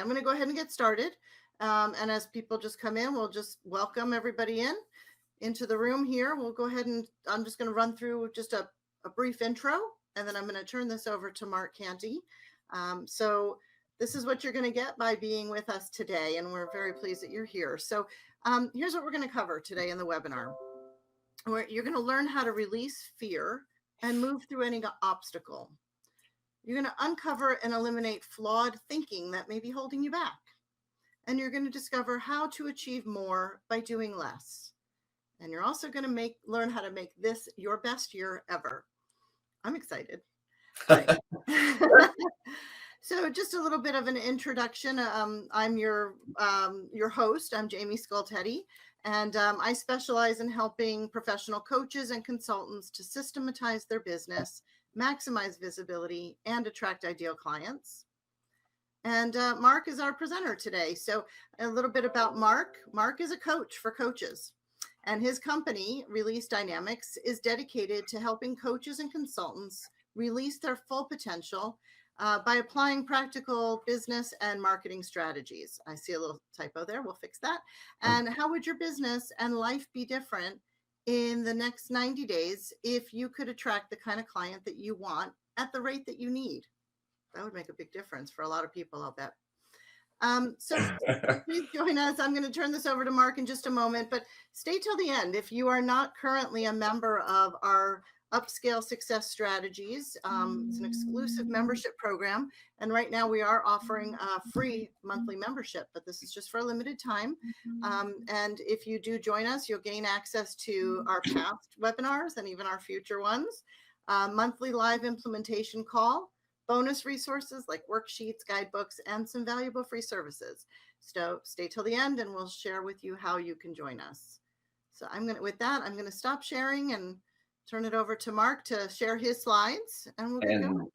going to go ahead and get started. And as people just come in, we'll just welcome everybody into the room here. We'll go ahead and I'm just going to run through just a brief intro, and then I'm going to turn this over to Mark Canty. So this is what you're going to get by being with us today, and we're very pleased that you're here. So here's what we're going to cover today in the webinar. You're going to learn how to release fear and move through any obstacle. You're going to uncover and eliminate flawed thinking that may be holding you back. And you're going to discover how to achieve more by doing less. And you're also going to learn how to make this your best year ever. I'm excited. Right. So just a little bit of an introduction. I'm your host. I'm Jamie Skultety, and I specialize in helping professional coaches and consultants to systematize their business, maximize visibility, and attract ideal clients. And Mark is our presenter today. So a little bit about Mark. Mark is a coach for coaches, and his company, Release Dynamics, is dedicated to helping coaches and consultants release their full potential by applying practical business and marketing strategies. I see a little typo there. We'll fix that. And how would your business and life be different in the next 90 days if you could attract the kind of client that you want at the rate that you need? That would make a big difference for a lot of people, I'll bet. So please join us. I'm going to turn this over to Mark in just a moment, but stay till the end. If you are not currently a member of our Upscale Success Strategies, it's an exclusive membership program. And right now we are offering a free monthly membership, but this is just for a limited time. And if you do join us, you'll gain access to our past webinars and even our future ones, monthly live implementation call, bonus resources like worksheets, guidebooks, and some valuable free services. So stay till the end and we'll share with you how you can join us. So with that, I'm going to stop sharing and turn it over to Mark to share his slides, and we'll get going.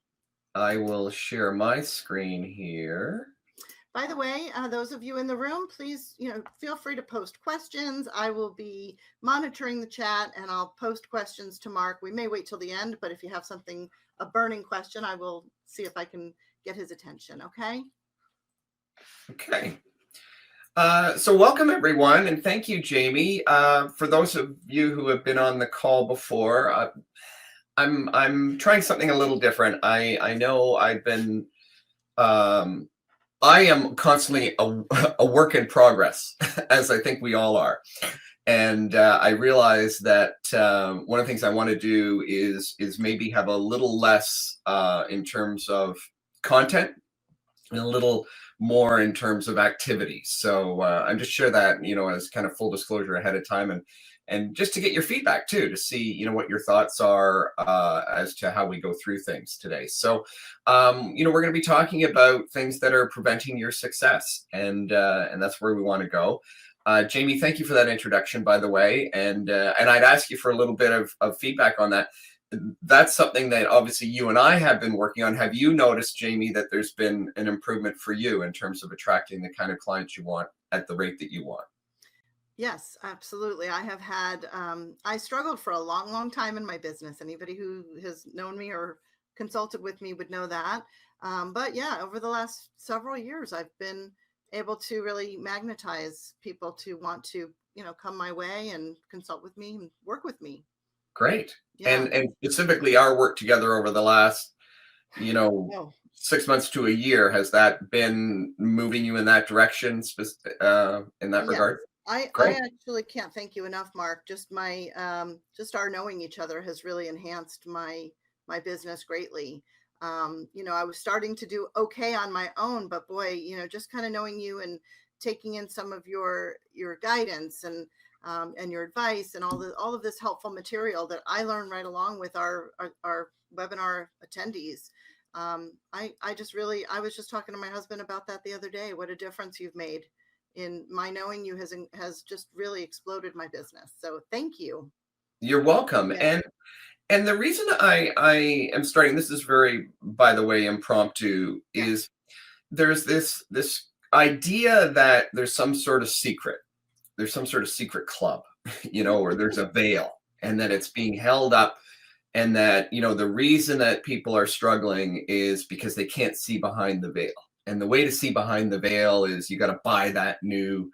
I will share my screen here. By the way, those of you in the room, please, feel free to post questions. I will be monitoring the chat, and I'll post questions to Mark. We may wait till the end, but if you have a burning question, I will see if I can get his attention. Okay. Okay. So welcome everyone, and thank you, Jamie. For those of you who have been on the call before, I'm trying something a little different. I know I've been, I am constantly a work in progress, as I think we all are. And I realize that one of the things I want to do is maybe have a little less in terms of content and a little more in terms of activities. So I'm just share that, as kind of full disclosure ahead of time, and just to get your feedback too, to see, what your thoughts are as to how we go through things today. So, we're going to be talking about things that are preventing your success, and that's where we want to go. Jamie, thank you for that introduction, by the way, and I'd ask you for a little bit of feedback on that. That's something that obviously you and I have been working on. Have you noticed, Jamie, that there's been an improvement for you in terms of attracting the kind of clients you want at the rate that you want? Yes, absolutely. I have had, I struggled for a long, long time in my business. Anybody who has known me or consulted with me would know that. But yeah, over the last several years, I've been able to really magnetize people to want to, come my way and consult with me and work with me. Great. Yeah. And specifically our work together over the last, 6 months to a year, has that been moving you in that direction in that regard? I actually can't thank you enough, Mark. Just just our knowing each other has really enhanced my business greatly. I was starting to do okay on my own, but boy, just kind of knowing you and taking in some of your guidance and your advice and all of this helpful material that I learned right along with our webinar attendees. I was just talking to my husband about that the other day. What a difference you've made in my knowing you has just really exploded my business. So thank you. You're welcome. Yeah. And the reason I am starting, this is very, by the way, impromptu, is there's this idea that there's some sort of secret. There's some sort of secret club, or there's a veil, and that it's being held up, and that, the reason that people are struggling is because they can't see behind the veil. And the way to see behind the veil is you got to buy that new,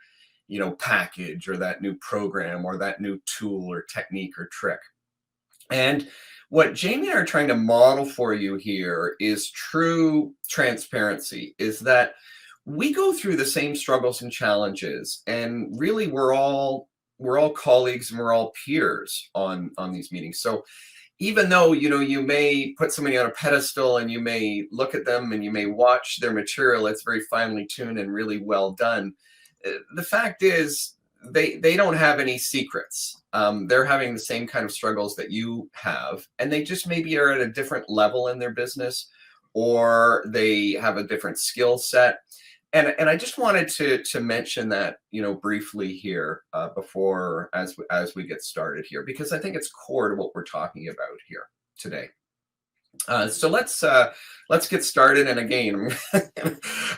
package or that new program or that new tool or technique or trick. And what Jamie and I are trying to model for you here is true transparency, is that we go through the same struggles and challenges, and really we're all colleagues and we're all peers on these meetings. So even though you may put somebody on a pedestal and you may look at them and you may watch their material, it's very finely tuned and really well done. The fact is they don't have any secrets. They're having the same kind of struggles that you have, and they just maybe are at a different level in their business, or they have a different skill set. And I just wanted to mention that briefly here before as we get started here, because I think it's core to what we're talking about here today. So let's get started. And again,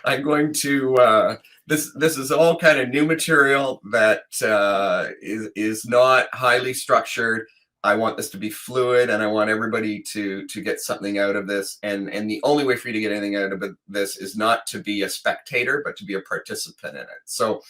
I'm going to this is all kind of new material that is not highly structured. I want this to be fluid, and I want everybody to get something out of this. And the only way for you to get anything out of this is not to be a spectator, but to be a participant in it. So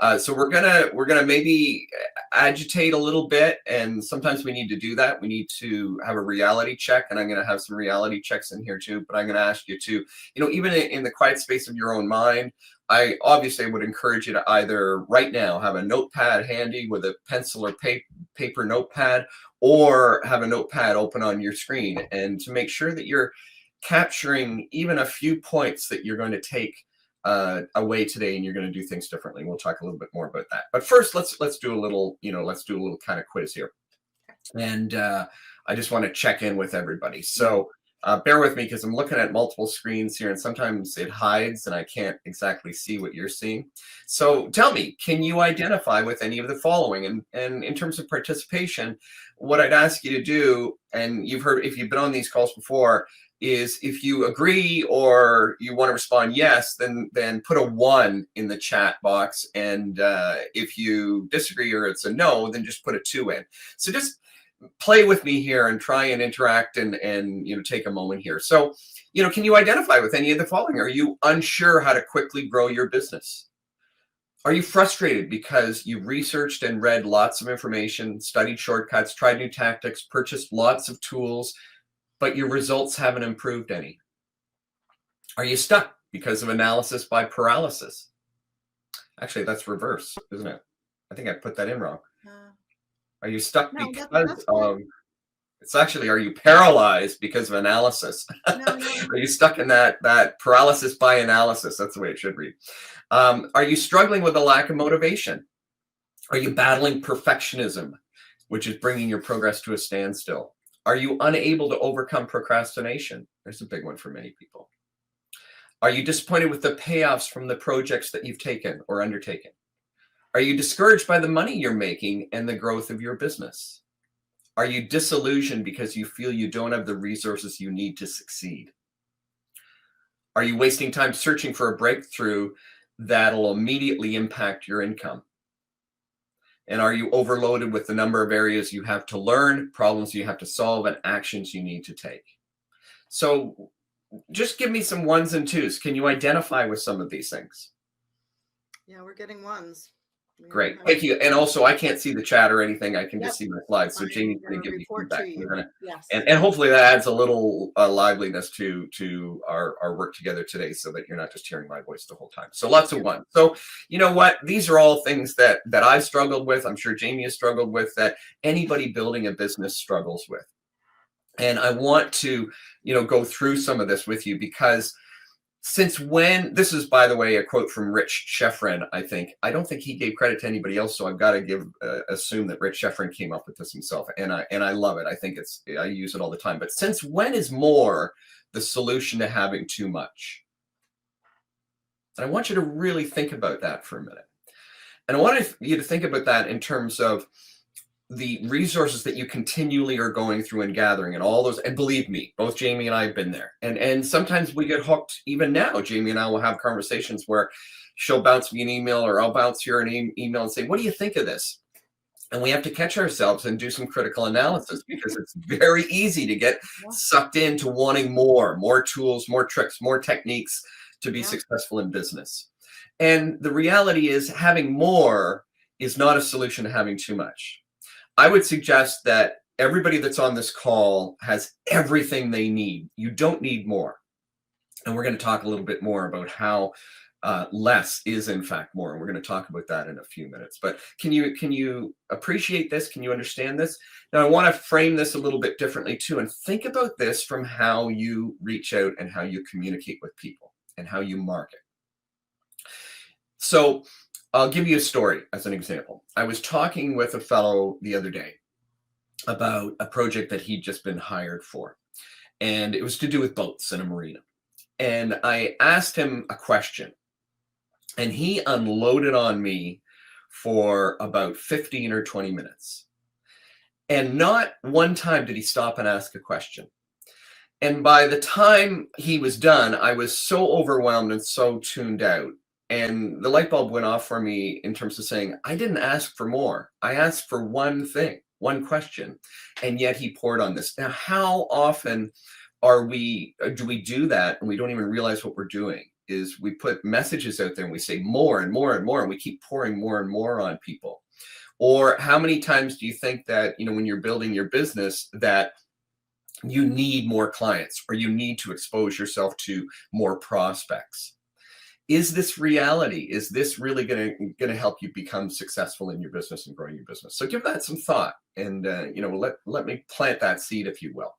we're gonna maybe agitate a little bit, and sometimes we need to do that. We need to have a reality check, and I'm gonna have some reality checks in here too. But I'm gonna ask you to, even in the quiet space of your own mind, I obviously would encourage you to either right now have a notepad handy with a pencil or paper notepad, or have a notepad open on your screen, and to make sure that you're capturing even a few points that you're going to take away today, and you're going to do things differently. We'll talk a little bit more about that. But first, let's do a little, kind of quiz here. And I just want to check in with everybody. So bear with me, because I'm looking at multiple screens here, and sometimes it hides and I can't exactly see what you're seeing. So tell me, can you identify with any of the following? And in terms of participation, what I'd ask you to do, and you've heard, if you've been on these calls before, is if you agree or you want to respond yes, then put a 1 in the chat box. And if you disagree or it's a no, then just put a 2 in. So just play with me here and try and interact and take a moment here. So, can you identify with any of the following? Are you unsure how to quickly grow your business? Are you frustrated because you've researched and read lots of information, studied shortcuts, tried new tactics, purchased lots of tools, but your results haven't improved any? Are you stuck because of analysis by paralysis? Actually, that's reverse, isn't it? I think I put that in wrong. Are you stuck because of, it's actually, are you paralyzed because of analysis? No. Are you stuck in that paralysis by analysis? That's the way it should read. Are you struggling with a lack of motivation? Are you battling perfectionism, which is bringing your progress to a standstill? Are you unable to overcome procrastination? There's a big one for many people. Are you disappointed with the payoffs from the projects that you've taken or undertaken? Are you discouraged by the money you're making and the growth of your business? Are you disillusioned because you feel you don't have the resources you need to succeed? Are you wasting time searching for a breakthrough that'll immediately impact your income? And are you overloaded with the number of areas you have to learn, problems you have to solve, and actions you need to take? So just give me some 1s and 2s. Can you identify with some of these things? Yeah, we're getting 1s. Great. Thank you. And also, I can't see the chat or anything. I can just see my slides. So Jamie's going to give you feedback. Yes. And hopefully that adds a little liveliness to our work together today, so that you're not just hearing my voice the whole time. So lots of 1. So you know what? These are all things that I've struggled with. I'm sure Jamie has struggled with, that anybody building a business struggles with. And I want to, go through some of this with you, because since when, this is, by the way, a quote from Rich Schefren, I think. I don't think he gave credit to anybody else, so I've got to assume that Rich Schefren came up with this himself, and I love it. I think I use it all the time. But since when is more the solution to having too much? And I want you to really think about that for a minute. And I want you to think about that in terms of the resources that you continually are going through and gathering, and all those. And believe me, both Jamie and I have been there. And sometimes we get hooked. Even now, Jamie and I will have conversations where she'll bounce me an email, or I'll bounce her an email and say, "What do you think of this?" And we have to catch ourselves and do some critical analysis, because it's very easy to get sucked into wanting more tools, more tricks, more techniques to be Yeah. successful in business. And the reality is having more is not a solution to having too much. I would suggest that everybody that's on this call has everything they need. You don't need more. And we're going to talk a little bit more about how less is in fact more. And we're going to talk about that in a few minutes. But can you appreciate this? Can you understand this? Now, I want to frame this a little bit differently too, and think about this from how you reach out and how you communicate with people and how you market. So I'll give you a story as an example. I was talking with a fellow the other day about a project that he'd just been hired for, and it was to do with boats in a marina. And I asked him a question, and he unloaded on me for about 15 or 20 minutes. And not one time did he stop and ask a question. And by the time he was done, I was so overwhelmed and so tuned out. And the light bulb went off for me in terms of saying, I didn't ask for more. I asked for one thing, one question. And yet he poured on this. Now, how often do we do that and we don't even realize what we're doing? Is we put messages out there and we say more and more and more, and we keep pouring more and more on people. Or how many times do you think that, when you're building your business, that you need more clients or you need to expose yourself to more prospects? Is this reality? Is this really going to help you become successful in your business and growing your business? So give that some thought, and let me plant that seed, if you will.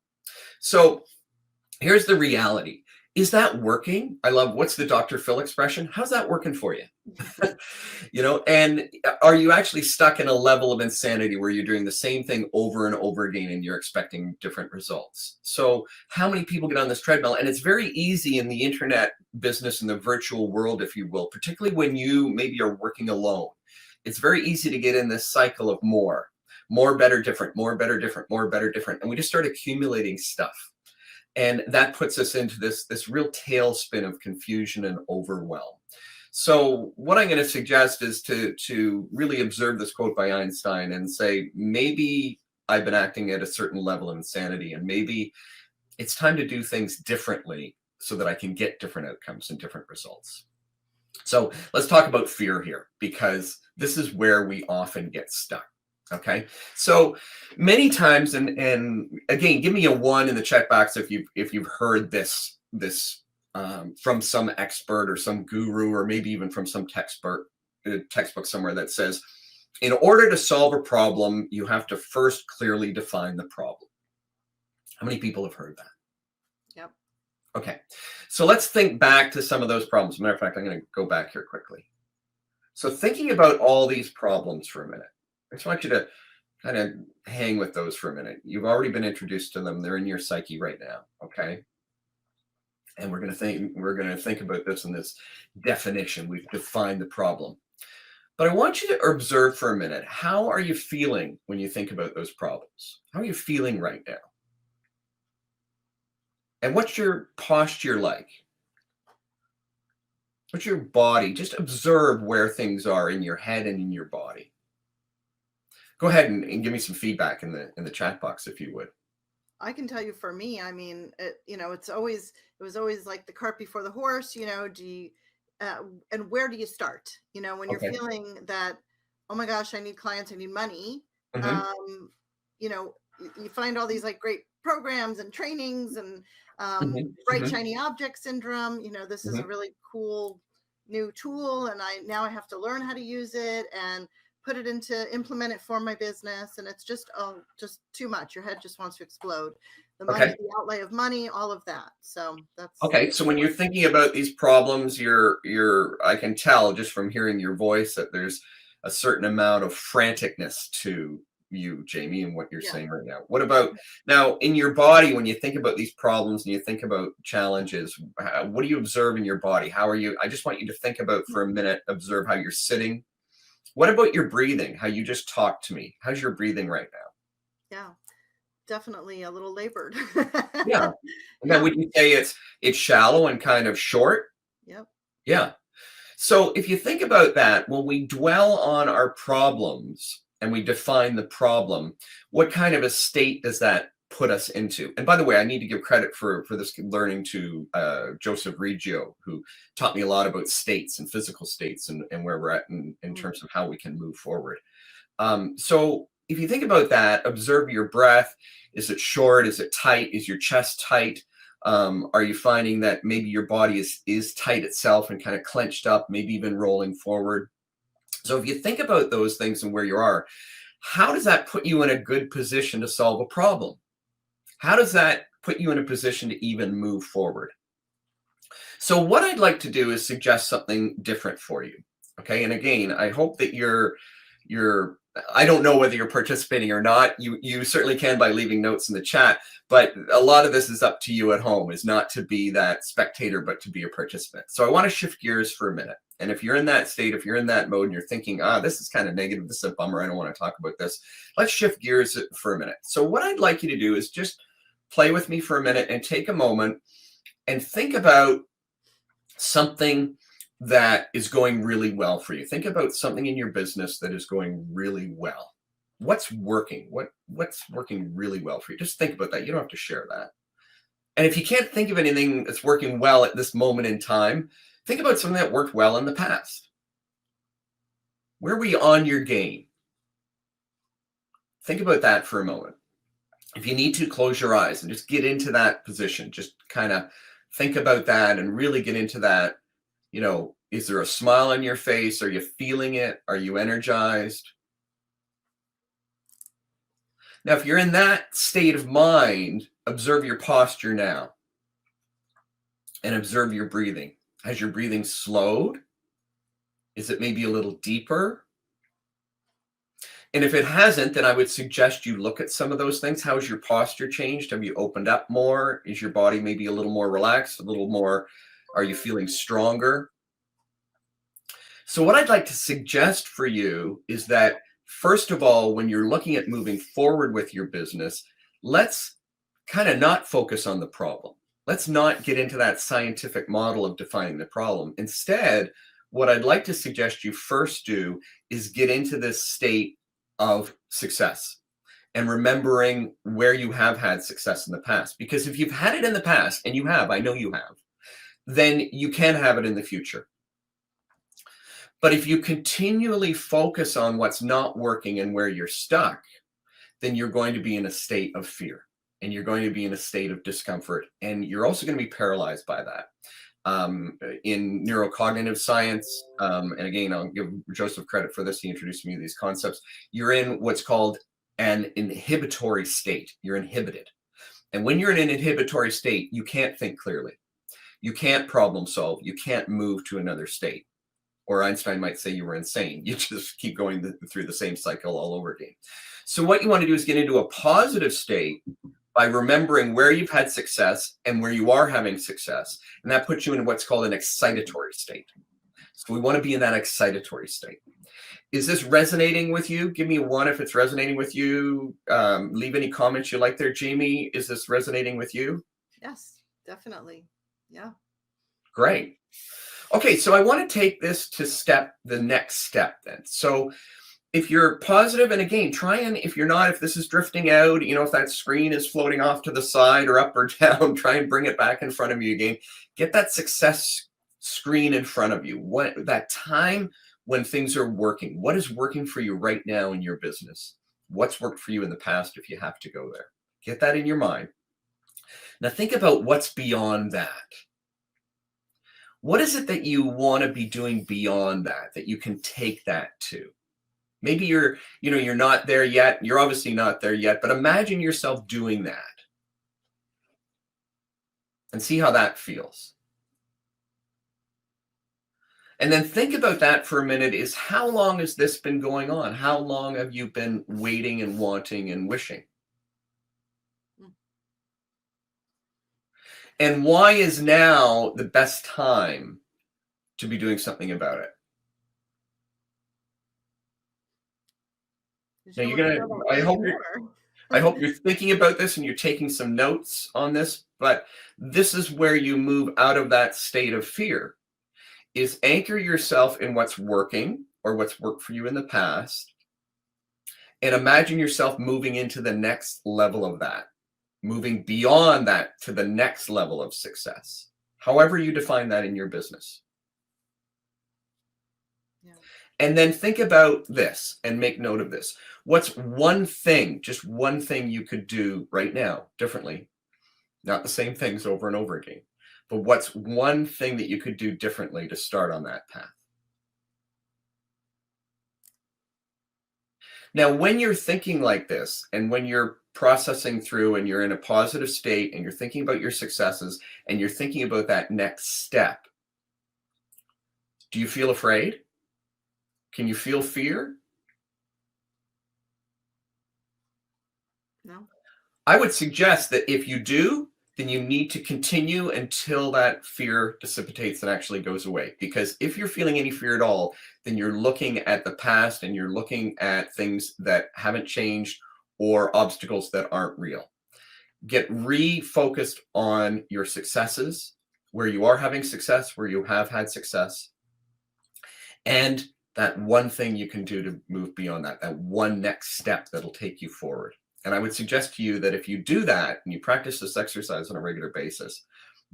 So here's the reality. Is that working? I love, what's the Dr. Phil expression? How's that working for you? And are you actually stuck in a level of insanity where you're doing the same thing over and over again and you're expecting different results? So how many people get on this treadmill? And it's very easy in the internet business, in the virtual world, if you will, particularly when you maybe are working alone. It's very easy to get in this cycle of more, better, different, more, better, different, more, better, different. And we just start accumulating stuff. And that puts us into this real tailspin of confusion and overwhelm. So what I'm going to suggest is to really observe this quote by Einstein and say, maybe I've been acting at a certain level of insanity, and maybe it's time to do things differently so that I can get different outcomes and different results. So let's talk about fear here, because this is where we often get stuck. Okay, so many times, and again, give me a 1 in the chat box if you've heard this from some expert or some guru, or maybe even from some textbook somewhere that says, in order to solve a problem, you have to first clearly define the problem. How many people have heard that? Yep. Okay, so let's think back to some of those problems. As a matter of fact, I'm going to go back here quickly. So thinking about all these problems for a minute, I just want you to kind of hang with those for a minute. You've already been introduced to them. They're in your psyche right now, okay? And we're going to think about this in this definition. We've defined the problem. But I want you to observe for a minute, how are you feeling when you think about those problems? How are you feeling right now? And what's your posture like? What's your body? Just observe where things are in your head and in your body. Go ahead and give me some feedback in the chat box, if you would. I can tell you, for me, I mean, it was always like the cart before the horse. And where do you start? When you're feeling that, oh my gosh, I need clients, I need money. Mm-hmm. You find all these like great programs and trainings and bright shiny object syndrome. This is a really cool new tool, and I have to learn how to use it and implement it for my business. And it's just too much. Your head just wants to explode. The money, the outlay of money, all of that. So that's okay. So when you're thinking about these problems, I can tell just from hearing your voice that there's a certain amount of franticness to you, Jamie, and what you're saying right now. What about now in your body, when you think about these problems and you think about challenges, what do you observe in your body? How are you? I just want you to think about for a minute, observe how you're sitting. What about your breathing? How you just talked to me? How's your breathing right now? Yeah, definitely a little labored. Yeah. And then would you say it's shallow and kind of short? Yep. Yeah. So if you think about that, when we dwell on our problems and we define the problem, what kind of a state does that put us into. And by the way, I need to give credit for this learning to Joseph Reggio, who taught me a lot about states and physical states and where we're at in terms of how we can move forward. So if you think about that, observe your breath. Is it short? Is it tight? Is your chest tight? Are you finding that maybe your body is tight itself and kind of clenched up, maybe even rolling forward? So if you think about those things and where you are, how does that put you in a good position to solve a problem? How does that put you in a position to even move forward? So what I'd like to do is suggest something different for you. Okay. And again, I hope that I don't know whether you're participating or not. You certainly can by leaving notes in the chat, but a lot of this is up to you at home, is not to be that spectator, but to be a participant. So I want to shift gears for a minute. And if you're in that state, if you're in that mode and you're thinking, this is kind of negative, this is a bummer, I don't want to talk about this, let's shift gears for a minute. So what I'd like you to do is just play with me for a minute and take a moment and think about something that is going really well for you. Think about something in your business that is going really well. What's working? What's working really well for you? Just think about that. You don't have to share that. And if you can't think of anything that's working well at this moment in time, think about something that worked well in the past. Where were you on your game? Think about that for a moment. If you need to, close your eyes and just get into that position. Just kind of think about that and really get into that. You know, is there a smile on your face? Are you feeling it? Are you energized? Now, if you're in that state of mind, observe your posture now and observe your breathing. Has your breathing slowed? Is it maybe a little deeper? And if it hasn't, then I would suggest you look at some of those things. How's your posture changed? Have you opened up more? Is your body maybe a little more relaxed, a little more? Are you feeling stronger? So what I'd like to suggest for you is that, first of all, when you're looking at moving forward with your business, let's kind of not focus on the problem. Let's not get into that scientific model of defining the problem. Instead, what I'd like to suggest you first do is get into this state of success and remembering where you have had success in the past. Because if you've had it in the past, and you have, I know you have, then you can have it in the future. But if you continually focus on what's not working and where you're stuck, then you're going to be in a state of fear and you're going to be in a state of discomfort. And you're also going to be paralyzed by that. In neurocognitive science, and again, I'll give Joseph credit for this. He introduced me to these concepts. You're in what's called an inhibitory state. You're inhibited. And when you're in an inhibitory state, you can't think clearly. You can't problem solve. You can't move to another state. Or Einstein might say you were insane. You just keep going through the same cycle all over again. So what you want to do is get into a positive state by remembering where you've had success and where you are having success. And that puts you in what's called an excitatory state. So we want to be in that excitatory state. Is this resonating with you? Give me a 1 if it's resonating with you. Leave any comments you like there, Jamie. Is this resonating with you? Yes, definitely. Yeah. Great. Okay, so I want to take this to the next step then. So if you're positive, and again, try and, if you're not, if this is drifting out, if that screen is floating off to the side or up or down, try and bring it back in front of you again. Get that success screen in front of you. That time when things are working. What is working for you right now in your business? What's worked for you in the past if you have to go there? Get that in your mind. Now think about what's beyond that. What is it that you want to be doing beyond that you can take that to? Maybe you're not there yet. You're obviously not there yet, but imagine yourself doing that and see how that feels. And then think about that for a minute, is how long has this been going on? How long have you been waiting and wanting and wishing? And why is now the best time to be doing something about it? Now I hope you're thinking about this and you're taking some notes on this, but this is where you move out of that state of fear, is anchor yourself in what's working or what's worked for you in the past, and imagine yourself moving into the next level of that. moving beyond that to the next level of success, however you define that in your business. Yeah. And then think about this and make note of this. What's one thing, just one thing you could do right now differently? Not the same things over and over again, but what's one thing that you could do differently to start on that path? Now, when you're thinking like this, and when you're processing through and you're in a positive state and you're thinking about your successes and you're thinking about that next step, do you feel afraid? Can you feel fear? No. I would suggest that if you do, then you need to continue until that fear dissipates and actually goes away. Because if you're feeling any fear at all, then you're looking at the past and you're looking at things that haven't changed or obstacles that aren't real. Get refocused on your successes, where you are having success, where you have had success, and that one thing you can do to move beyond that, that one next step that'll take you forward. And I would suggest to you that if you do that and you practice this exercise on a regular basis,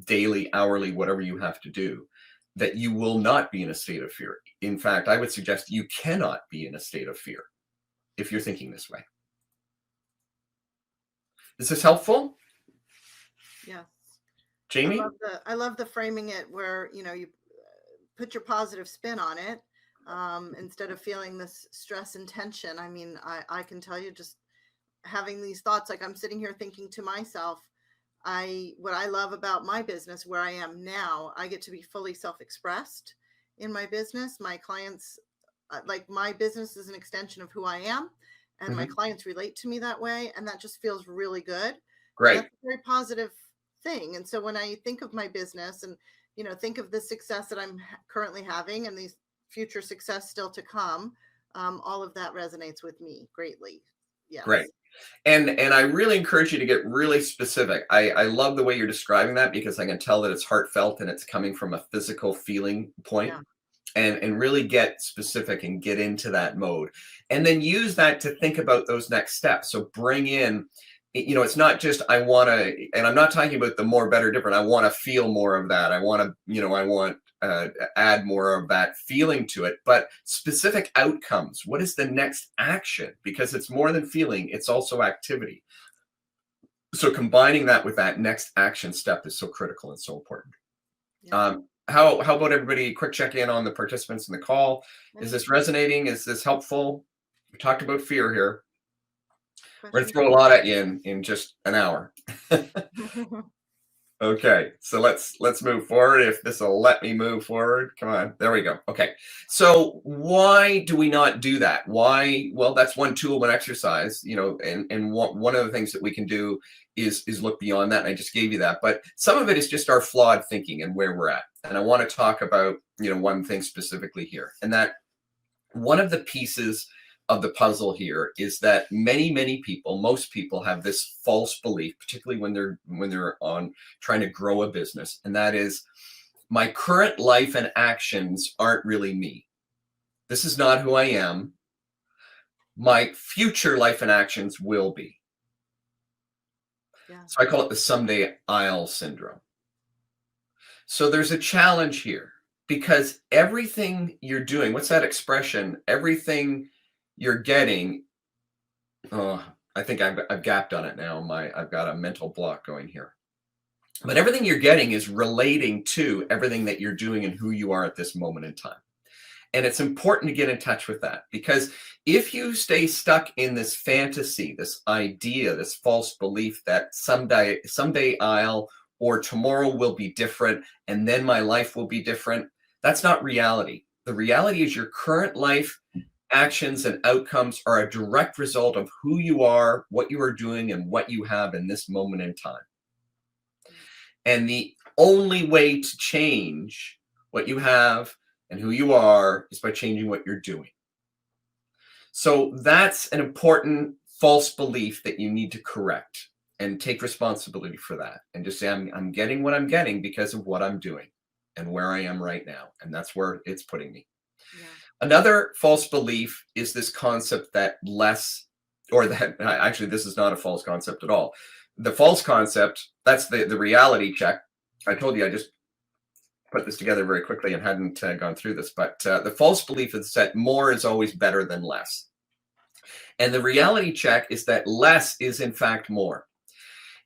daily, hourly, whatever you have to do, that you will not be in a state of fear. In fact, I would suggest you cannot be in a state of fear if you're thinking this way. Is this helpful? Yes. Jamie? I love the framing it where, you know, you put your positive spin on it instead of feeling this stress and tension. I mean, I can tell you, just having these thoughts, like I'm sitting here thinking to myself, what I love about my business, where I am now, I get to be fully self-expressed in my business. My clients, like my business is an extension of who I am, and my clients relate to me that way. And that just feels really good. Great. That's a very positive thing. And so when I think of my business and, you know, think of the success that I'm currently having and these future success still to come, all of that resonates with me greatly. Yes. Great. And I really encourage you to get really specific. I love the way you're describing that, because I can tell that it's heartfelt and it's coming from a physical feeling point. Yeah. And really get specific and get into that mode. And then use that to think about those next steps. So bring in, you know, it's not just I want to, and I'm not talking about the more, better, different. I want to feel more of that. I want to, you know, I want add more of that feeling to it, but specific outcomes. What is the next action? Because it's more than feeling, it's also activity. So combining that with that next action step is so critical and so important. Yeah. How about everybody quick check in on the participants in the call? Is this resonating? Is this helpful? We talked about fear here. We're going to throw a lot at you in just an hour. Okay, so let's move forward. If this will let me move forward, come on, there we go. Okay, so why do we not do that? Why? Well, that's one tool, one exercise, you know, and one of the things that we can do is look beyond that. And I just gave you that, but some of it is just our flawed thinking and where we're at. And I want to talk about, you know, one thing specifically here, and that one of the pieces of the puzzle here is that many people, most people, have this false belief, particularly when they're on trying to grow a business, and that is, my current life and actions aren't really me. This is not who I am. My future life and actions will be. Yeah. So I call it the someday I'll syndrome. So there's a challenge here, because everything you're doing, what's that expression? Everything you're getting, oh, I think I've gapped on it now. I've got a mental block going here. But everything you're getting is relating to everything that you're doing and who you are at this moment in time. And it's important to get in touch with that, because if you stay stuck in this fantasy, this idea, this false belief that someday I'll, or tomorrow will be different, and then my life will be different, that's not reality. The reality is your current life actions and outcomes are a direct result of who you are, what you are doing, and what you have in this moment in time. And the only way to change what you have and who you are is by changing what you're doing. So that's an important false belief that you need to correct and take responsibility for that. And just say, I'm getting what I'm getting because of what I'm doing and where I am right now. And that's where it's putting me. Yeah. Another false belief is this concept that actually, this is not a false concept at all. the false concept, that's the reality check. I told you I just put this together very quickly and hadn't gone through this, but the false belief is that more is always better than less. And the reality check is that less is in fact more.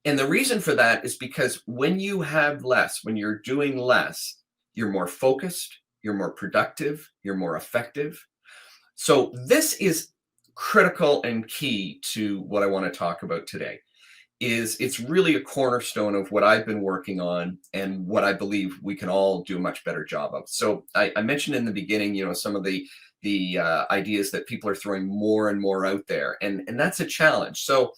And the reason for that is because when you have less, when you're doing less, you're more focused, you're more productive, you're more effective. So this is critical and key to what I want to talk about today. It's really a cornerstone of what I've been working on and what I believe we can all do a much better job of. So I mentioned in the beginning, some of the ideas that people are throwing more and more out there, and that's a challenge. So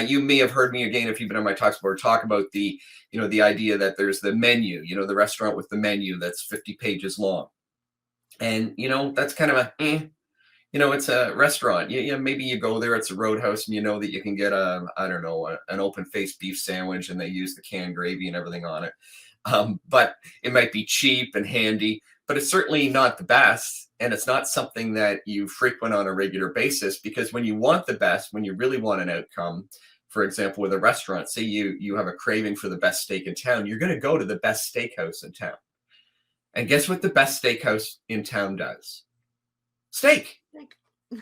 you may have heard me again if you've been on my talks before talk about the idea that there's the menu, the restaurant with the menu that's 50 pages long, and that's kind of a it's a restaurant. Maybe you go there, it's a roadhouse, and you know that you can get an open-faced beef sandwich, and they use the canned gravy and everything on it. But it might be cheap and handy, but it's certainly not the best, and it's not something that you frequent on a regular basis, because when you want the best, when you really want an outcome, for example, with a restaurant, say you have a craving for the best steak in town, you're going to go to the best steakhouse in town. And guess what the best steakhouse in town does? Steak.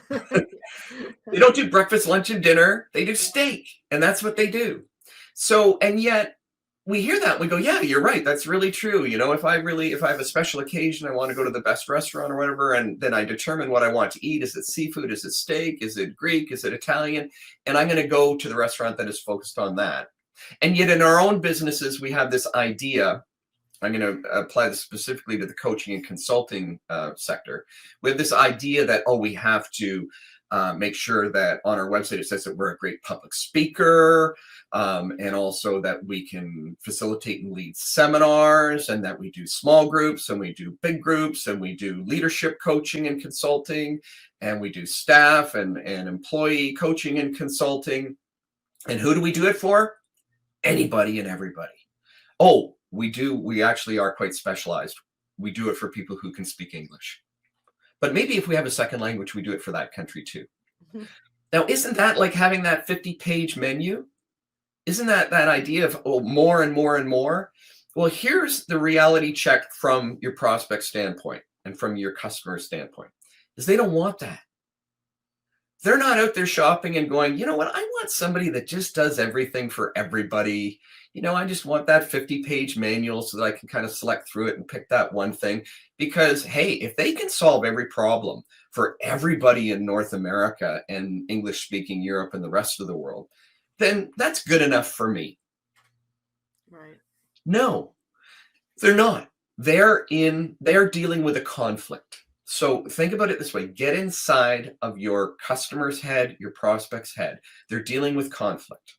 They don't do breakfast, lunch, and dinner. They do steak, and that's what they do. So, and yet we hear that, we go, yeah, you're right. That's really true. If I have a special occasion, I want to go to the best restaurant or whatever, and then I determine what I want to eat. Is it seafood? Is it steak? Is it Greek? Is it Italian? And I'm going to go to the restaurant that is focused on that. And yet in our own businesses, we have this idea. I'm going to apply this specifically to the coaching and consulting sector. We have this idea that, we have to make sure that on our website it says that we're a great public speaker, and also that we can facilitate and lead seminars, and that we do small groups, and we do big groups, and we do leadership coaching and consulting, and we do staff and employee coaching and consulting. And who do we do it for? Anybody and everybody. We actually are quite specialized. We do it for people who can speak English. But maybe if we have a second language, we do it for that country too. Mm-hmm. Now, isn't that like having that 50-page menu? Isn't that idea of more and more and more? Well, here's the reality check from your prospect standpoint and from your customer standpoint, is they don't want that. They're not out there shopping and going, you know what, I want somebody that just does everything for everybody. I just want that 50-page manual so that I can kind of select through it and pick that one thing. Because, hey, if they can solve every problem for everybody in North America and English-speaking Europe and the rest of the world, then that's good enough for me. Right. No, they're not. They're dealing with a conflict. So think about it this way. Get inside of your customer's head, your prospect's head. They're dealing with conflict.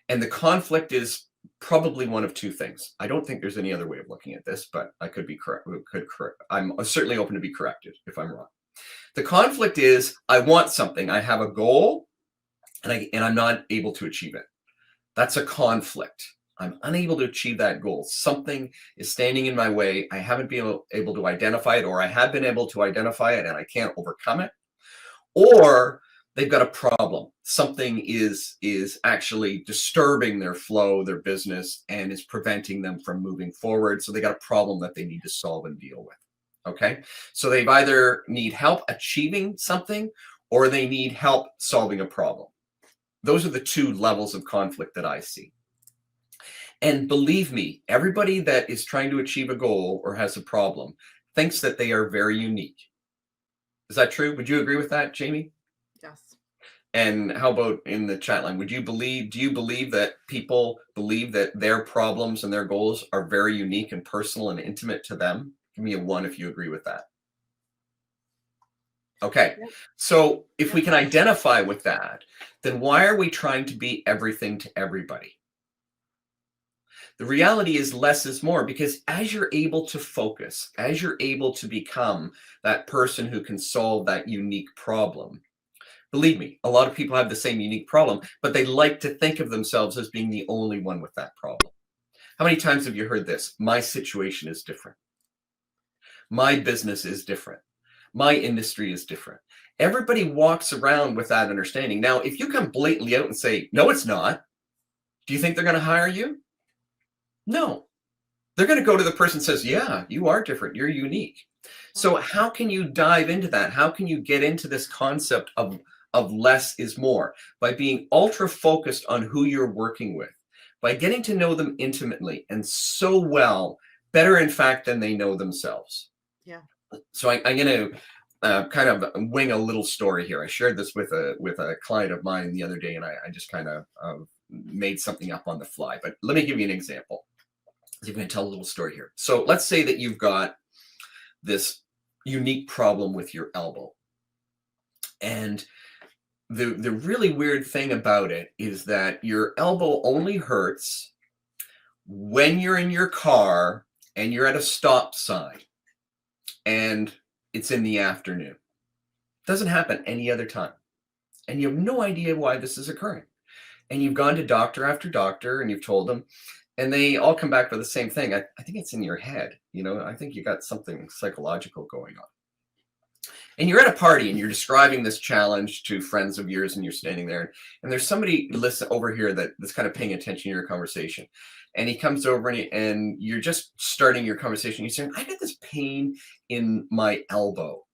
And the conflict is probably one of two things. I don't think there's any other way of looking at this, but I could be correct. I'm certainly open to be corrected if I'm wrong. The conflict is, I want something. I have a goal, and I'm not able to achieve it. That's a conflict. I'm unable to achieve that goal. Something is standing in my way. I haven't been able to identify it, or I have been able to identify it and I can't overcome it. Or they've got a problem. Something is actually disturbing their flow, their business, and is preventing them from moving forward. So they got a problem that they need to solve and deal with. Okay. So they've either need help achieving something, or they need help solving a problem. Those are the two levels of conflict that I see. And believe me, everybody that is trying to achieve a goal or has a problem thinks that they are very unique. Is that true? Would you agree with that, Jamie? Yes. And how about in the chat line? Do you believe that people believe that their problems and their goals are very unique and personal and intimate to them? Give me a 1 if you agree with that. Okay. Yep. So if we can identify with that, then why are we trying to be everything to everybody? The reality is less is more, because as you're able to focus, as you're able to become that person who can solve that unique problem, believe me, a lot of people have the same unique problem, but they like to think of themselves as being the only one with that problem. How many times have you heard this? My situation is different. My business is different. My industry is different. Everybody walks around with that understanding. Now, if you come blatantly out and say, no, it's not, Do you think they're going to hire you? No. They're going to go to the person who says, yeah, you are different. You're unique. So how can you dive into that? How can you get into this concept of less is more? By being ultra focused on who you're working with, by getting to know them intimately and so well, better in fact than they know themselves. Yeah. So I'm going to kind of wing a little story here. I shared this with a client of mine the other day, and I just kind of made something up on the fly. But let me give you an example. I'm going to tell a little story here. So let's say that you've got this unique problem with your elbow. And the really weird thing about it is that your elbow only hurts when you're in your car and you're at a stop sign and it's in the afternoon. It doesn't happen any other time. And you have no idea why this is occurring. And you've gone to doctor after doctor and you've told them, and they all come back with the same thing. I think it's in your head. I think you got something psychological going on. And you're at a party and you're describing this challenge to friends of yours, and you're standing there, and there's somebody over here that's kind of paying attention to your conversation. And he comes over and you're just starting your conversation. You're saying, I got this pain in my elbow.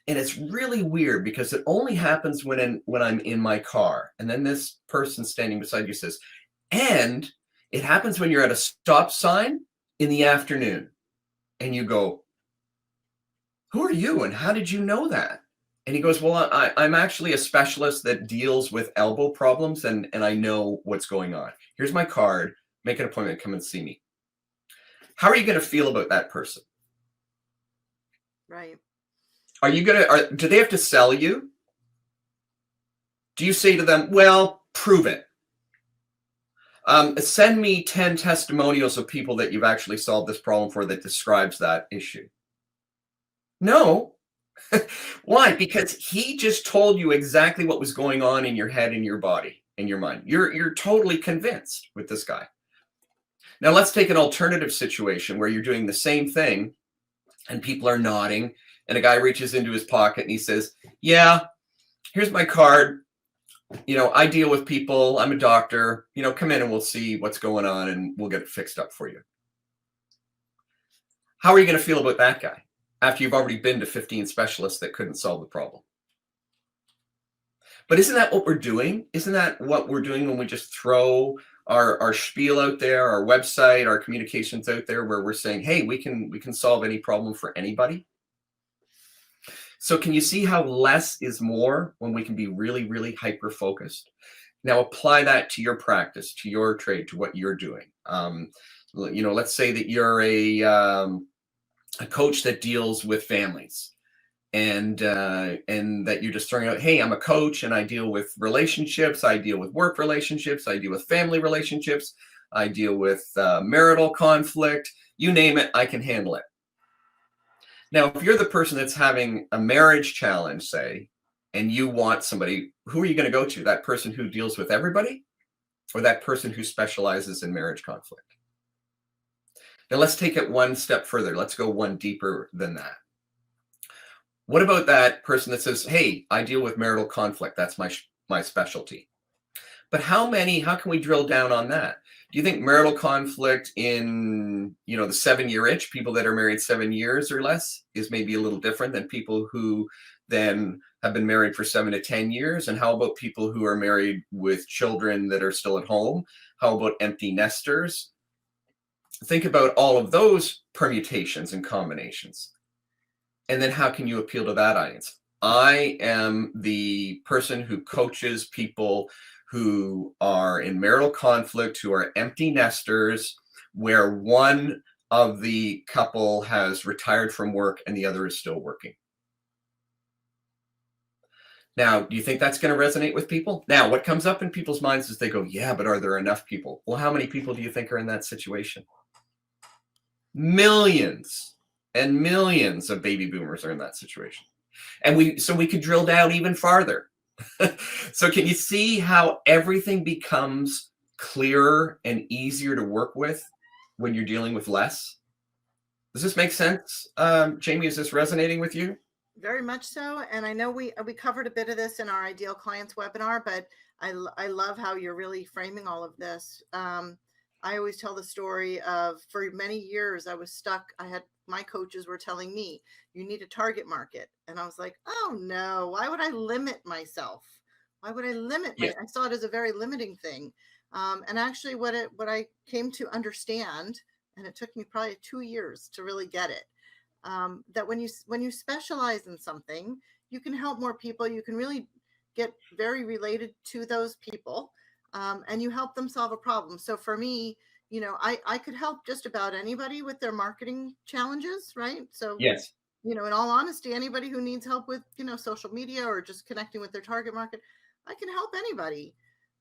And it's really weird because it only happens when I'm in my car. And then this person standing beside you says, and it happens when you're at a stop sign in the afternoon. And you go, who are you and how did you know that? And he goes, well, I'm actually a specialist that deals with elbow problems, and I know what's going on. Here's my card. Make an appointment. Come and see me. How are you going to feel about that person? Right. Do they have to sell you? Do you say to them, well, prove it? Send me 10 testimonials of people that you've actually solved this problem for that describes that issue. No. Why? Because he just told you exactly what was going on in your head and your body and your mind. You're totally convinced with this guy. Now let's take an alternative situation where you're doing the same thing and people are nodding, and a guy reaches into his pocket and he says, yeah, here's my card. I deal with people. I'm a doctor. Come in and we'll see what's going on and we'll get it fixed up for you. How are you going to feel about that guy after you've already been to 15 specialists that couldn't solve the problem? But isn't that what we're doing? Isn't that what we're doing when we just throw our spiel out there, our website, our communications out there, where we're saying, hey, we can solve any problem for anybody? So can you see how less is more when we can be really, really hyper-focused? Now apply that to your practice, to your trade, to what you're doing. Let's say that you're a coach that deals with families, and that you're just throwing out, hey, I'm a coach and I deal with relationships, I deal with work relationships, I deal with family relationships, I deal with marital conflict, you name it, I can handle it. Now, if you're the person that's having a marriage challenge, say, and you want somebody, who are you going to go to? That person who deals with everybody, or that person who specializes in marriage conflict? Now, let's take it one step further. Let's go one deeper than that. What about that person that says, hey, I deal with marital conflict. That's my specialty. But how can we drill down on that? Do you think marital conflict in, the 7-year itch, people that are married 7 years or less, is maybe a little different than people who then have been married for 7 to 10 years? And how about people who are married with children that are still at home? How about empty nesters? Think about all of those permutations and combinations. And then how can you appeal to that audience? I am the person who coaches people who are in marital conflict, who are empty nesters, where one of the couple has retired from work and the other is still working. Now, do you think that's going to resonate with people? Now, what comes up in people's minds is they go, yeah, but are there enough people? Well, how many people do you think are in that situation? Millions and millions of baby boomers are in that situation. And we could drill down even farther. So can you see how everything becomes clearer and easier to work with when you're dealing with less? Does this make sense? Jamie, is this resonating with you? Very much so. And I know we covered a bit of this in our Ideal Clients webinar, but I love how you're really framing all of this. I always tell the story of, for many years, I was stuck. My coaches were telling me, you need a target market. And I was like, oh no, why would I limit myself? Why would I limit Yeah. I saw it as a very limiting thing. And actually what I came to understand, and it took me probably 2 years to really get it, that when you specialize in something, you can help more people. You can really get very related to those people, and you help them solve a problem. So for me, I could help just about anybody with their marketing challenges, right? So, Yes. in all honesty, anybody who needs help with, social media or just connecting with their target market, I can help anybody.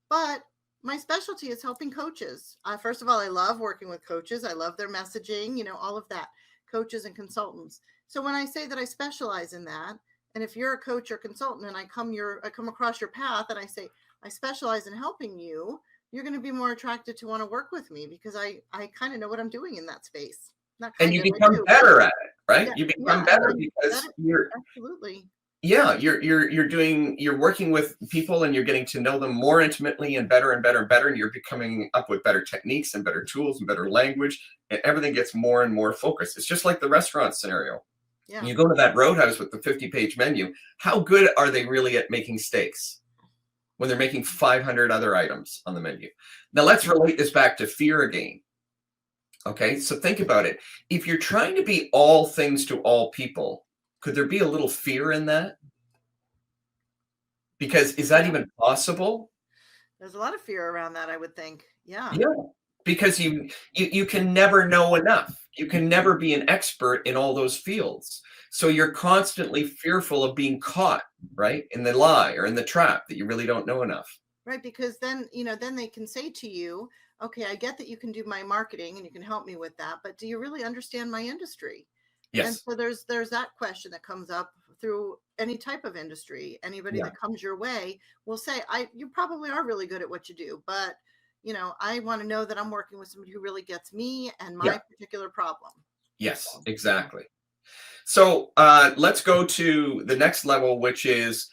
But my specialty is helping coaches. First of all, I love working with coaches. I love their messaging, all of that, coaches and consultants. So when I say that I specialize in that, and if you're a coach or consultant and I come across your path and I say, I specialize in helping you, you're going to be more attracted to want to work with me because I kind of know what I'm doing in that space. And you become better at it, right? Yeah, you become better because you're absolutely. Yeah, you're working with people and you're getting to know them more intimately and better and better and better, and you're becoming up with better techniques and better tools and better language, and everything gets more and more focused. It's just like the restaurant scenario. Yeah. You go to that roadhouse with the 50-page menu. How good are they really at making steaks when they're making 500 other items on the menu? Now let's relate this back to fear again. Okay, so think about it. If you're trying to be all things to all people, could there be a little fear in that? Because is that even possible? There's a lot of fear around that, I would think. Yeah. Yeah, because you can never know enough. You can never be an expert in all those fields. So you're constantly fearful of being caught, right, in the lie or in the trap that you really don't know enough. Right, because then, then they can say to you, okay, I get that you can do my marketing and you can help me with that, but do you really understand my industry? Yes. And so there's that question that comes up through any type of industry. Anybody that comes your way will say, you probably are really good at what you do, but I want to know that I'm working with somebody who really gets me and my particular problem. Yes, exactly. So let's go to the next level, which is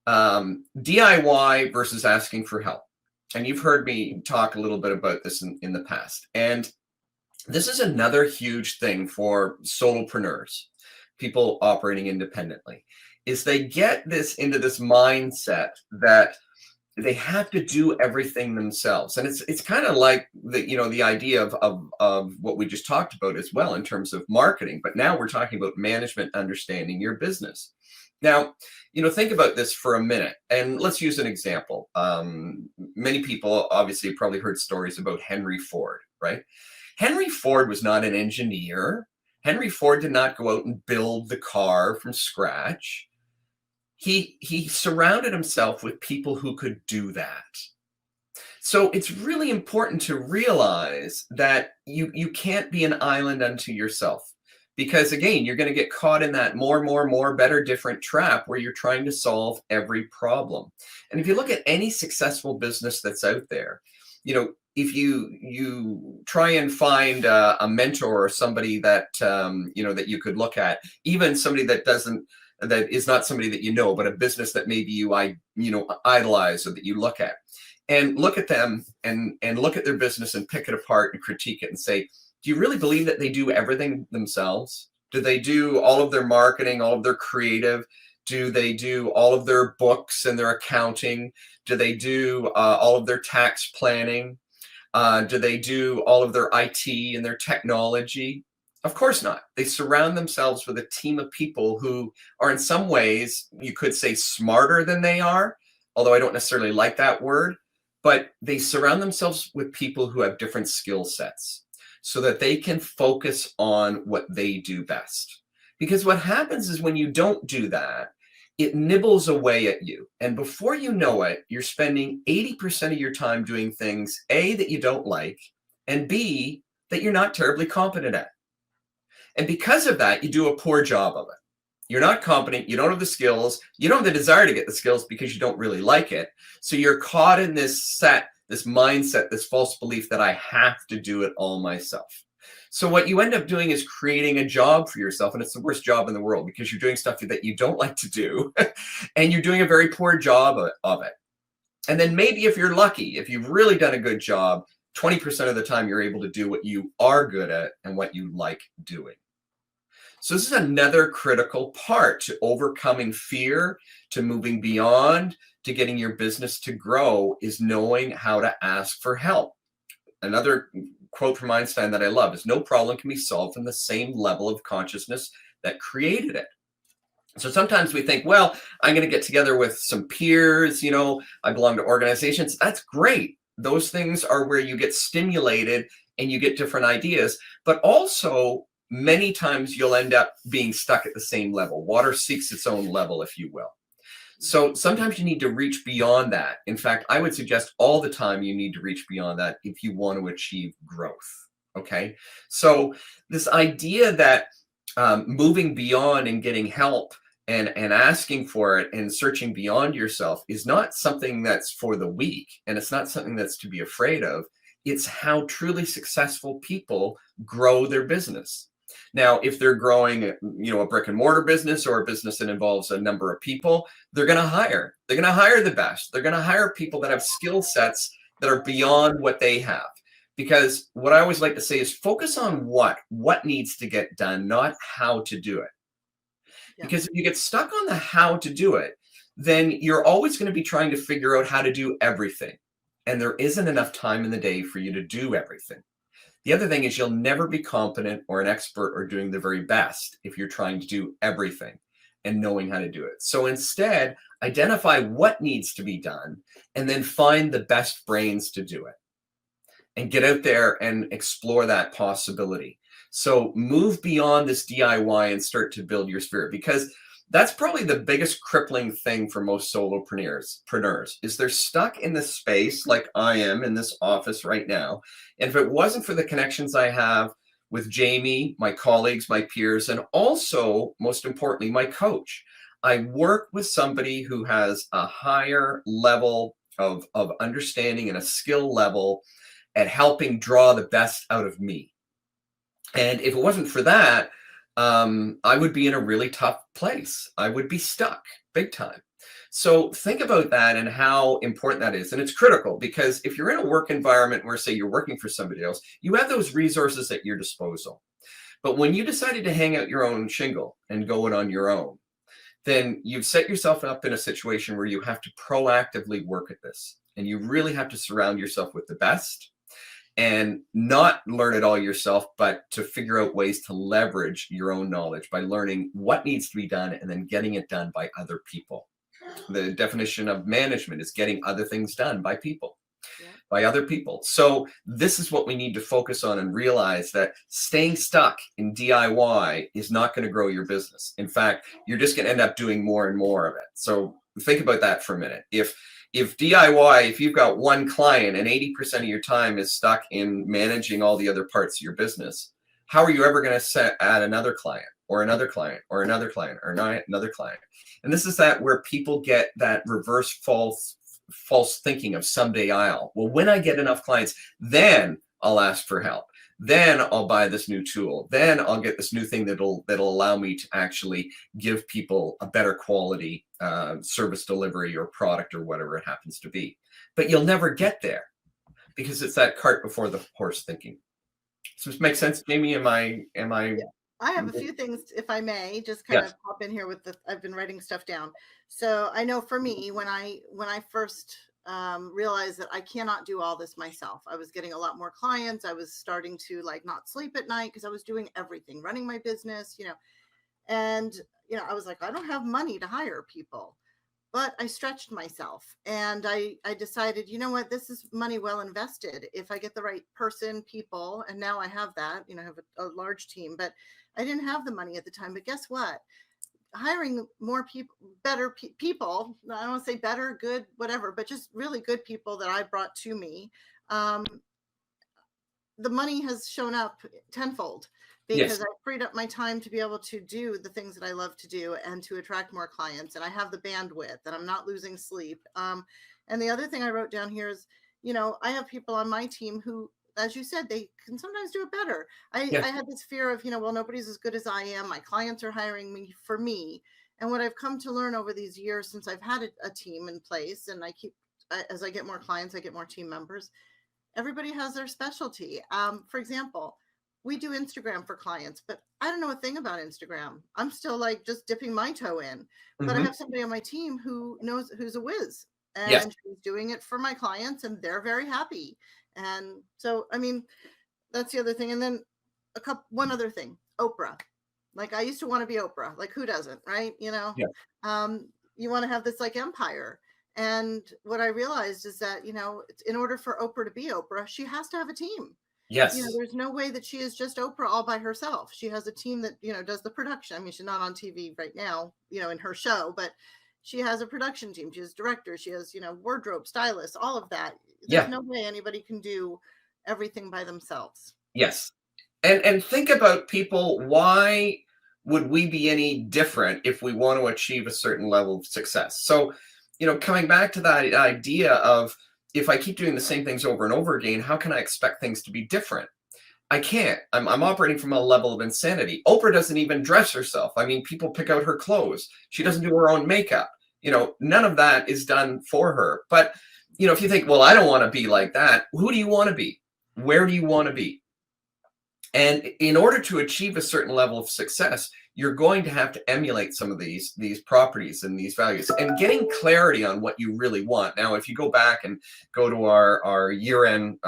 DIY versus asking for help. And you've heard me talk a little bit about this in the past. And this is another huge thing for solopreneurs, people operating independently, is they get into this mindset that they have to do everything themselves. And it's kind of like the idea of what we just talked about as well in terms of marketing. But now we're talking about management, understanding your business. Now, think about this for a minute, and let's use an example. Many people obviously probably heard stories about Henry Ford, right? Henry Ford was not an engineer. Henry Ford did not go out and build the car from scratch. He surrounded himself with people who could do that. So it's really important to realize that you can't be an island unto yourself. Because again, you're going to get caught in that more, better, different trap where you're trying to solve every problem. And if you look at any successful business that's out there, if you try and find a mentor or somebody that, that you could look at, even somebody that is not somebody that but a business that maybe you idolize or that you look at, and look at them and look at their business and pick it apart and critique it and say, do you really believe that they do everything themselves? Do they do all of their marketing, all of their creative? Do they do all of their books and their accounting? Do they do all of their tax planning? Do they do all of their IT and their technology? Of course not. They surround themselves with a team of people who are in some ways, you could say, smarter than they are, although I don't necessarily like that word, but they surround themselves with people who have different skill sets, so that they can focus on what they do best. Because what happens is when you don't do that, it nibbles away at you. And before you know it, you're spending 80% of your time doing things, A, that you don't like, and B, that you're not terribly competent at. And because of that, you do a poor job of it. You're not competent, you don't have the skills, you don't have the desire to get the skills because you don't really like it. So you're caught in this mindset, this false belief that I have to do it all myself. So what you end up doing is creating a job for yourself, and it's the worst job in the world because you're doing stuff that you don't like to do, and you're doing a very poor job of it. And then maybe if you're lucky, if you've really done a good job, 20% of the time you're able to do what you are good at and what you like doing. So this is another critical part to overcoming fear, to moving beyond, to getting your business to grow, is knowing how to ask for help. Another quote from Einstein that I love is, no problem can be solved from the same level of consciousness that created it. So sometimes we think, well, I'm going to get together with some peers, I belong to organizations. That's great. Those things are where you get stimulated and you get different ideas, but also many times you'll end up being stuck at the same level. Water seeks its own level, if you will. So sometimes you need to reach beyond that. In fact, I would suggest all the time you need to reach beyond that if you want to achieve growth. Okay. So this idea that moving beyond and getting help and asking for it and searching beyond yourself is not something that's for the weak, and it's not something that's to be afraid of. It's how truly successful people grow their business. Now, if they're growing, a brick and mortar business or a business that involves a number of people, they're going to hire. They're going to hire the best. They're going to hire people that have skill sets that are beyond what they have. Because what I always like to say is focus on what needs to get done, not how to do it. Yeah. Because if you get stuck on the how to do it, then you're always going to be trying to figure out how to do everything. And there isn't enough time in the day for you to do everything. The other thing is you'll never be competent or an expert or doing the very best if you're trying to do everything and knowing how to do it. So instead, identify what needs to be done and then find the best brains to do it. And get out there and explore that possibility. So move beyond this DIY and start to build your spirit, because that's probably the biggest crippling thing for most solopreneurs is they're stuck in this space like I am in this office right now. And if it wasn't for the connections I have with Jamie, my colleagues, my peers, and also, most importantly, my coach, I work with somebody who has a higher level of understanding and a skill level at helping draw the best out of me. And if it wasn't for that, I would be in a really tough place. I would be stuck big time. So think about that and how important that is. And it's critical, because if you're in a work environment where, say, you're working for somebody else, you have those resources at your disposal. But when you decided to hang out your own shingle and go it on your own, then you've set yourself up in a situation where you have to proactively work at this. And you really have to surround yourself with the best and not learn it all yourself, but to figure out ways to leverage your own knowledge by learning what needs to be done and then getting it done by other people. The definition of management is getting other things done by people, by other people. So this is what we need to focus on and realize that staying stuck in DIY is not going to grow your business. In fact, you're just going to end up doing more and more of it. So think about that for a minute. If DIY, if you've got one client and 80% of your time is stuck in managing all the other parts of your business, how are you ever going to add another client or another client or another client or another client? And this is that where people get that reverse false thinking of someday I'll. Well, when I get enough clients, then I'll ask for help. Then I'll buy this new tool. Then I'll get this new thing that'll allow me to actually give people a better quality service delivery or product or whatever it happens to be. But you'll never get there because it's that cart before the horse thinking. So this makes sense, Jamie? Am I? Yeah. I have a few things, if I may, just kind of pop in here with I've been writing stuff down. So I know for me, when I first realized that I cannot do all this myself, I was getting a lot more clients. I was starting to not sleep at night because I was doing everything, running my business, and, I was like, I don't have money to hire people, but I stretched myself and I decided, you know what, this is money well invested. If I get the right people, and now I have that, I have a large team, but I didn't have the money at the time. But guess what? Hiring more people, better people, I don't want to say better, good, whatever, but just really good people that I brought to me. The money has shown up tenfold because I freed up my time to be able to do the things that I love to do and to attract more clients. And I have the bandwidth and I'm not losing sleep. And the other thing I wrote down here is, I have people on my team who, as you said, they can sometimes do it better. I had this fear of, well, nobody's as good as I am. My clients are hiring me for me. And what I've come to learn over these years since I've had a team in place, and I keep as I get more clients, I get more team members. Everybody has their specialty. For example, we do Instagram for clients, but I don't know a thing about Instagram. I'm still like just dipping my toe in. But I Mhm. have somebody on my team who knows, who's a whiz, Yes. and she's doing it for my clients, and they're very happy. And so, I mean, that's the other thing. And then one other thing, Oprah. Like I used to want to be Oprah. Like who doesn't, right? Yeah. You want to have this like empire. And what I realized is that, in order for Oprah to be Oprah, she has to have a team. Yes. There's no way that she is just Oprah all by herself. She has a team that, does the production. I mean, she's not on TV right now, in her show, but she has a production team. She has directors. She has, wardrobe, stylists, all of that. There's Yeah. no way anybody can do everything by themselves. Yes. And think about people. Why would we be any different if we want to achieve a certain level of success? So, coming back to that idea of, if I keep doing the same things over and over again, how can I expect things to be different? I can't. I'm operating from a level of insanity. Oprah doesn't even dress herself. I mean, people pick out her clothes. She doesn't do her own makeup. None of that is done for her. But, if you think, well, I don't want to be like that, who do you want to be? Where do you want to be? And in order to achieve a certain level of success, you're going to have to emulate some of these properties and these values, and getting clarity on what you really want. Now, if you go back and go to our year-end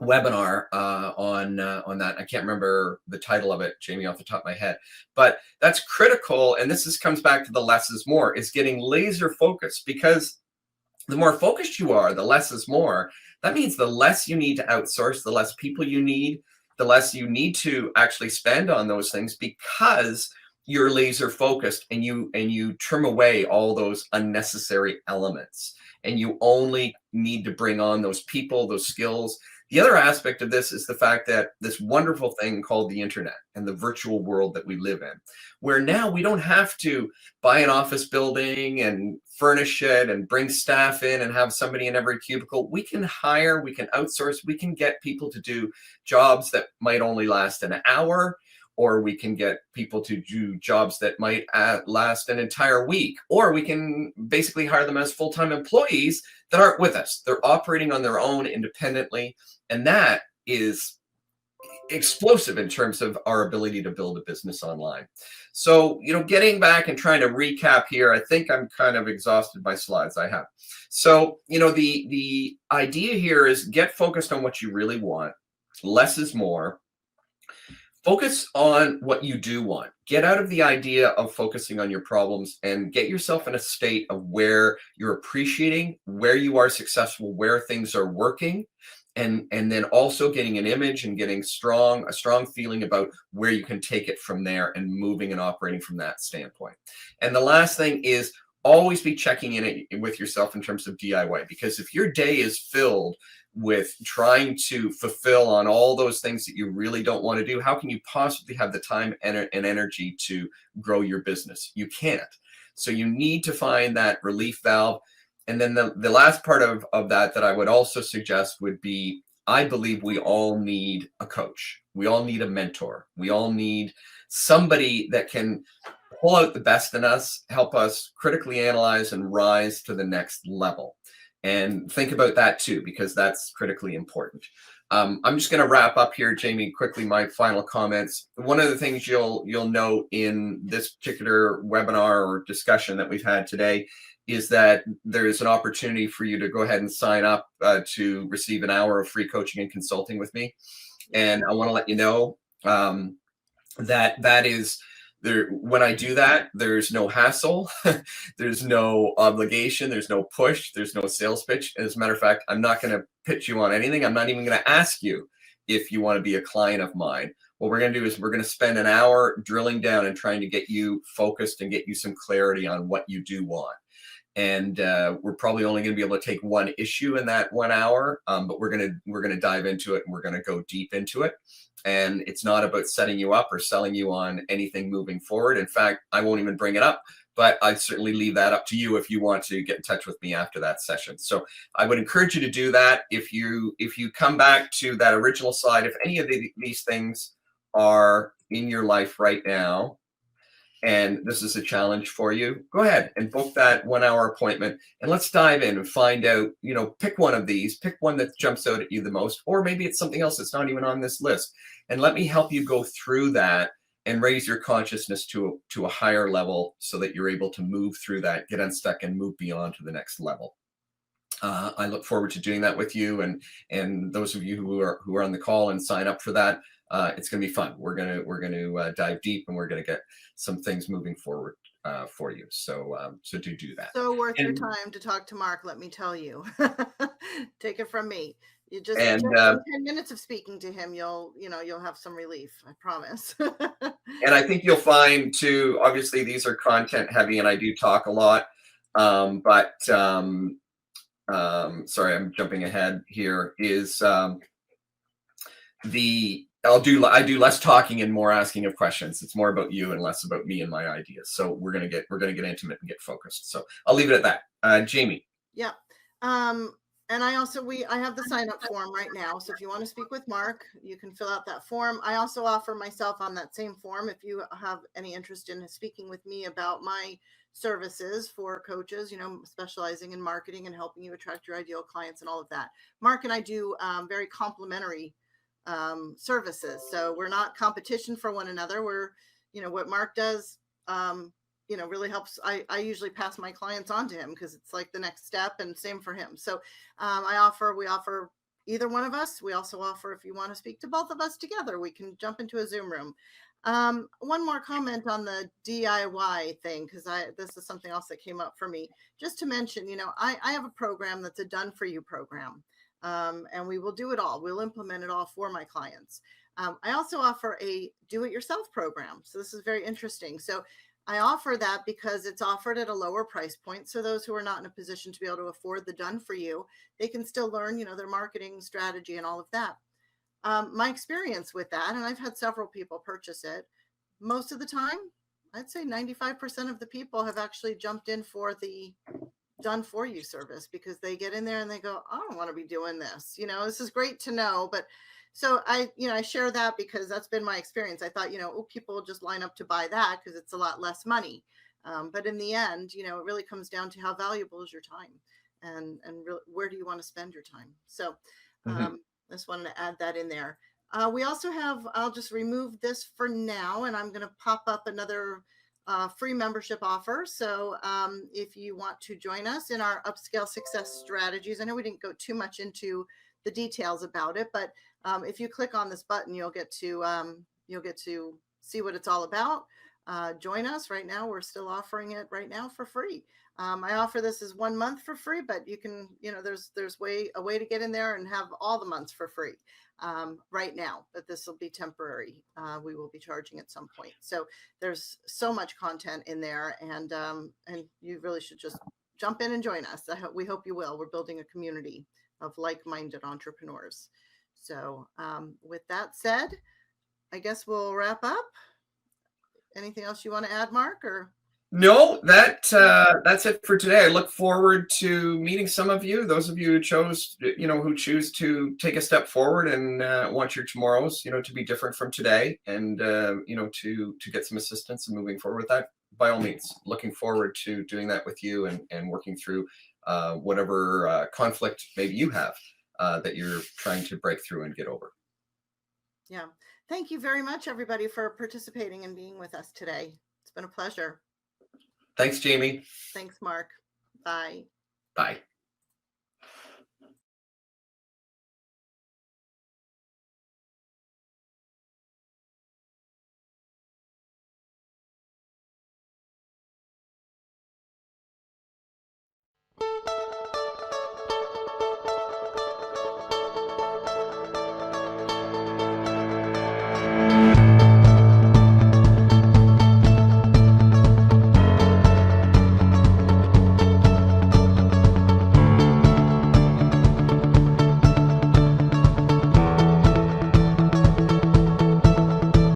webinar on that, I can't remember the title of it, Jamie, off the top of my head, but that's critical. And this comes back to the less is more, is getting laser focused, because the more focused you are, the less is more. That means the less you need to outsource, the less people you need, the less you need to actually spend on those things, because you're laser focused, and you trim away all those unnecessary elements, and you only need to bring on those people, those skills. The other aspect of this is the fact that this wonderful thing called the internet and the virtual world that we live in, where now we don't have to buy an office building and furnish it and bring staff in and have somebody in every cubicle. We can hire, we can outsource, we can get people to do jobs that might only last an hour, or we can get people to do jobs that might last an entire week, or we can basically hire them as full-time employees that aren't with us. They're operating on their own independently, and that is explosive in terms of our ability to build a business online. So, getting back and trying to recap here, I think I'm kind of exhausted by slides I have. So, the idea here is get focused on what you really want. Less is more. Focus on what you do want. Get out of the idea of focusing on your problems, and get yourself in a state of where you're appreciating where you are successful, where things are working, and then also getting an image and getting a strong feeling about where you can take it from there, and moving and operating from that standpoint. And the last thing is, always be checking in with yourself in terms of DIY, because if your day is filled with trying to fulfill on all those things that you really don't want to do, how can you possibly have the time and energy to grow your business? You can't. So you need to find that relief valve. And then the last part of that I would also suggest would be, I believe we all need a coach. We all need a mentor. We all need somebody that can pull out the best in us, help us critically analyze and rise to the next level. And think about that too, because that's critically important. I'm just going to wrap up here, Jamie, quickly, my final comments. One of the things you'll note in this particular webinar or discussion that we've had today is that there is an opportunity for you to go ahead and sign up to receive an hour of free coaching and consulting with me. And I want to let you know that is there. When I do that, there's no hassle, there's no obligation, there's no push, there's no sales pitch. As a matter of fact, I'm not going to pitch you on anything. I'm not even going to ask you if you want to be a client of mine. What we're going to do is we're going to spend an hour drilling down and trying to get you focused and get you some clarity on what you do want. And we're probably only going to be able to take one issue in that 1 hour, but we're going to dive into it, and we're going to go deep into it. And it's not about setting you up or selling you on anything moving forward. In fact, I won't even bring it up, but I'd certainly leave that up to you if you want to get in touch with me after that session. So I would encourage you to do that. If you come back to that original slide, if any of these things are in your life right now, and this is a challenge for you, go ahead and book that 1 hour appointment, and let's dive in and find out, pick one of these, pick one that jumps out at you the most, or maybe it's something else that's not even on this list. And let me help you go through that and raise your consciousness to a higher level so that you're able to move through that, get unstuck, and move beyond to the next level. I look forward to doing that with you, and those of you who are on the call and sign up for that. It's going to be fun. We're going to dive deep, and we're going to get some things moving forward for you. So do that. So worth your time to talk to Mark, let me tell you. Take it from me. You just in 10 minutes of speaking to him, you'll have some relief, I promise. And I think you'll find too, obviously these are content heavy and I do talk a lot. Sorry, I'm jumping ahead here, is I do less talking and more asking of questions. It's more about you and less about me and my ideas. So we're gonna get intimate and get focused. So I'll leave it at that. Jamie. Yeah. And I have the sign up form right now. So if you want to speak with Mark, you can fill out that form. I also offer myself on that same form if you have any interest in speaking with me about my services for coaches, specializing in marketing and helping you attract your ideal clients and all of that. Mark and I do very complementary services. So we're not competition for one another. We're, what Mark does, really helps. I usually pass my clients on to him because it's like the next step, and same for him. So we offer either one of us. We also offer, if you want to speak to both of us together, we can jump into a Zoom room. One more comment on the DIY thing, because this is something else that came up for me. Just to mention, I have a program that's a done for you program. And we will do it all. We'll implement it all for my clients. I also offer a do-it-yourself program. So this is very interesting. So I offer that because it's offered at a lower price point. So those who are not in a position to be able to afford the done for you, they can still learn, their marketing strategy and all of that. My experience with that, and I've had several people purchase it, most of the time, I'd say 95% of the people have actually jumped in for the done for you service, because they get in there and they go, I don't want to be doing this. This is great to know. But so I share that because that's been my experience. I thought, people will just line up to buy that because it's a lot less money. But in the end, it really comes down to how valuable is your time, and really, where do you want to spend your time? So I just wanted to add that in there. We also have, I'll just remove this for now, and I'm going to pop up another free membership offer. So if you want to join us in our upscale success strategies, I know we didn't go too much into the details about it, but if you click on this button, you'll get to see what it's all about. Join us right now. We're still offering it right now for free. I offer this as 1 month for free, but you can, there's a way to get in there and have all the months for free right now, but this will be temporary. We will be charging at some point. So there's so much content in there, and you really should just jump in and join us. We hope you will. We're building a community of like-minded entrepreneurs. So with that said, I guess we'll wrap up. Anything else you want to add, Mark? Or no, that's it for today. I look forward to meeting some of you. Those of you who choose to take a step forward and want your tomorrows, to be different from today, and to get some assistance in moving forward with that. By all means, looking forward to doing that with you and working through whatever conflict maybe you have that you're trying to break through and get over. Yeah. Thank you very much, everybody, for participating and being with us today. It's been a pleasure. Thanks, Jamie. Thanks, Mark. Bye. Bye.